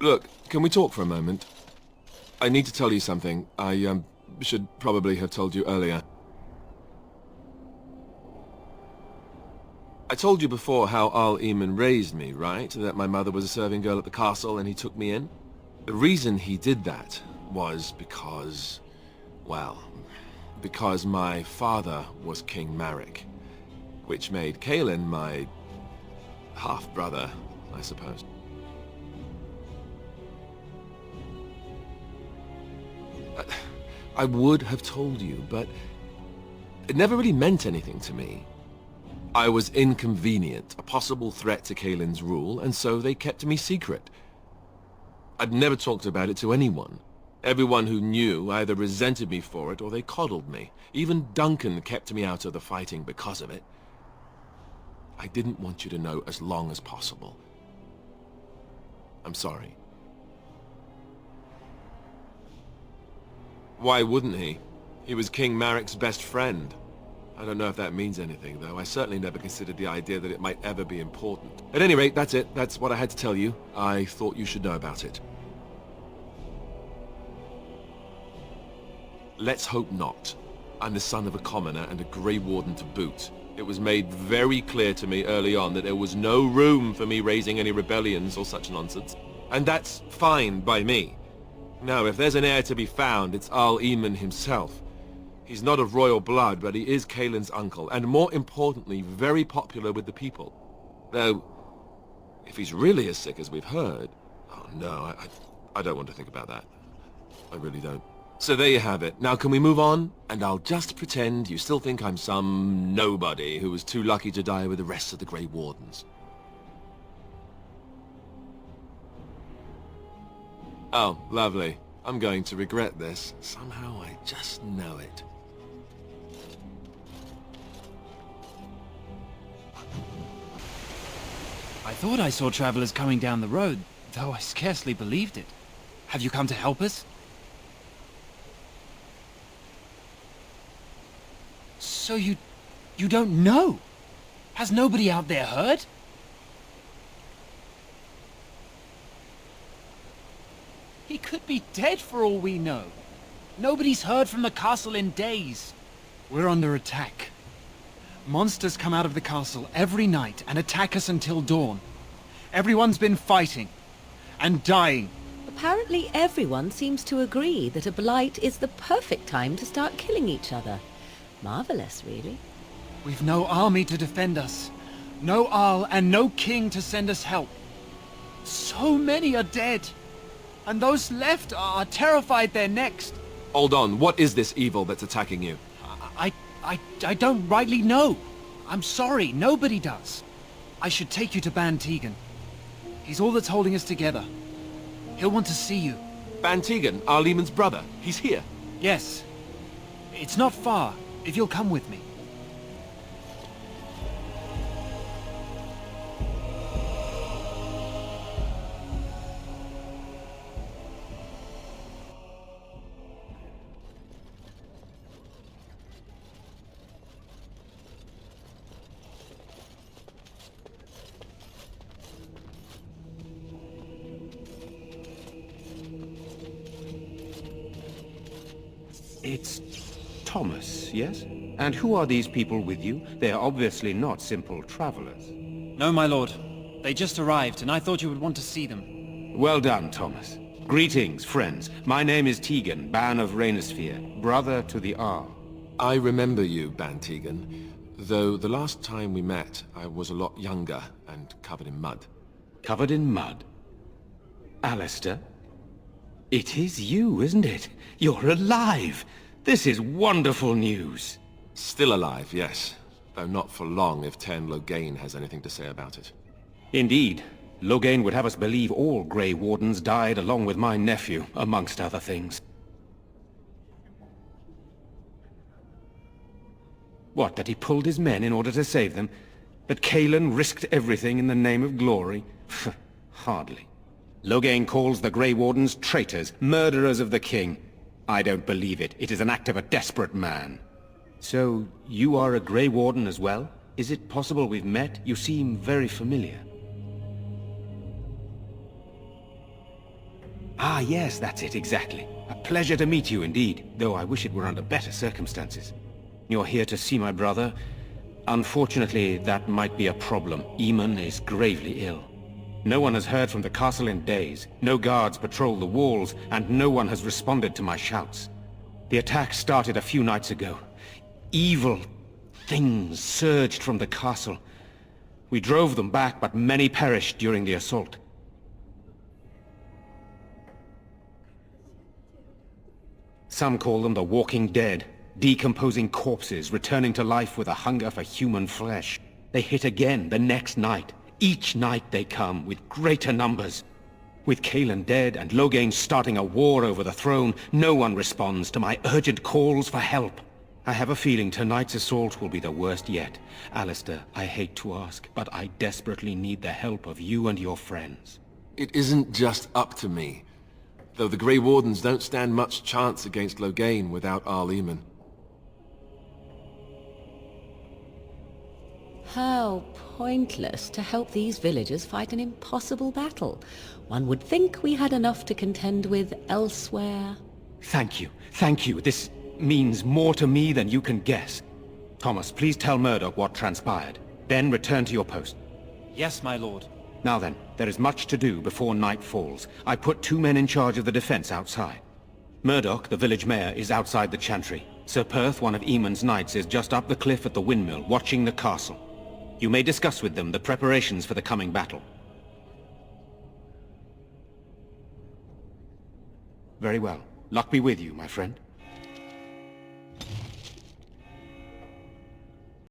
Look, can we talk for a moment? I need to tell you something. I, should probably have told you earlier. I told you before how Al Eamon raised me, right? That my mother was a serving girl at the castle and he took me in? The reason he did that was because... well, because my father was King Marek, which made Kaelin my half-brother, I suppose. I would have told you, but it never really meant anything to me. I was inconvenient, a possible threat to Kaelin's rule, and so they kept me secret. I'd never talked about it to anyone. Everyone who knew either resented me for it or they coddled me. Even Duncan kept me out of the fighting because of it. I didn't want you to know as long as possible. I'm sorry. Why wouldn't he? He was King Marek's best friend. I don't know if that means anything, though. I certainly never considered the idea that it might ever be important. At any rate, that's it. That's what I had to tell you. I thought you should know about it. Let's hope not. I'm the son of a commoner and a Grey Warden to boot. It was made very clear to me early on that there was no room for me raising any rebellions or such nonsense. And that's fine by me. No, if there's an heir to be found, it's Al Eamon himself. He's not of royal blood, but he is Kaelin's uncle, and more importantly, very popular with the people. Though, if he's really as sick as we've heard... oh no, I don't want to think about that. I really don't. So there you have it. Now can we move on? And I'll just pretend you still think I'm some nobody who was too lucky to die with the rest of the Grey Wardens. Oh, lovely. I'm going to regret this. Somehow I just know it. I thought I saw travelers coming down the road, though I scarcely believed it. Have you come to help us? So you don't know? Has nobody out there heard? He could be dead for all we know. Nobody's heard from the castle in days. We're under attack. Monsters come out of the castle every night and attack us until dawn. Everyone's been fighting and dying. Apparently everyone seems to agree that a blight is the perfect time to start killing each other. Marvelous, really. We've no army to defend us. No Arl and no king to send us help. So many are dead. And those left are terrified they're next. Hold on, what is this evil that's attacking you? I don't rightly know. I'm sorry, nobody does. I should take you to Ban Tegan. He's all that's holding us together. He'll want to see you. Ban Tegan, Al Eamon's brother. He's here. Yes. It's not far, if you'll come with me. It's Thomas, yes? And who are these people with you? They are obviously not simple travelers. No, my lord. They just arrived, and I thought you would want to see them. Well done, Thomas. Greetings, friends. My name is Tegan, Ban of Rainersphere, brother to the Arl. I remember you, Ban Tegan, though the last time we met, I was a lot younger and covered in mud. Covered in mud? Alistair? It is you, isn't it? You're alive! This is wonderful news! Still alive, yes. Though not for long if Ten Loghain has anything to say about it. Indeed. Loghain would have us believe all Grey Wardens died along with my nephew, amongst other things. What, that he pulled his men in order to save them? That Kaelin risked everything in the name of glory? Hardly. Loghain calls the Grey Wardens traitors, murderers of the king. I don't believe it. It is an act of a desperate man. So, you are a Grey Warden as well? Is it possible we've met? You seem very familiar. Ah, yes, that's it, exactly. A pleasure to meet you indeed, though I wish it were under better circumstances. You're here to see my brother? Unfortunately, that might be a problem. Eamon is gravely ill. No one has heard from the castle in days. No guards patrol the walls, and no one has responded to my shouts. The attack started a few nights ago. Evil things surged from the castle. We drove them back, but many perished during the assault. Some call them the Walking Dead, decomposing corpses returning to life with a hunger for human flesh. They hit again the next night. Each night they come, with greater numbers. With Cailan dead and Loghain starting a war over the throne, no one responds to my urgent calls for help. I have a feeling tonight's assault will be the worst yet. Alistair, I hate to ask, but I desperately need the help of you and your friends. It isn't just up to me. Though the Grey Wardens don't stand much chance against Loghain without Arl Eamon. How pointless to help these villagers fight an impossible battle. One would think we had enough to contend with elsewhere. Thank you. Thank you. This means more to me than you can guess. Thomas, please tell Murdoch what transpired. Then return to your post. Yes, my lord. Now then, there is much to do before night falls. I put 2 men in charge of the defense outside. Murdoch, the village mayor, is outside the chantry. Sir Perth, one of Eamon's knights, is just up the cliff at the windmill, watching the castle. You may discuss with them the preparations for the coming battle. Very well. Luck be with you, my friend.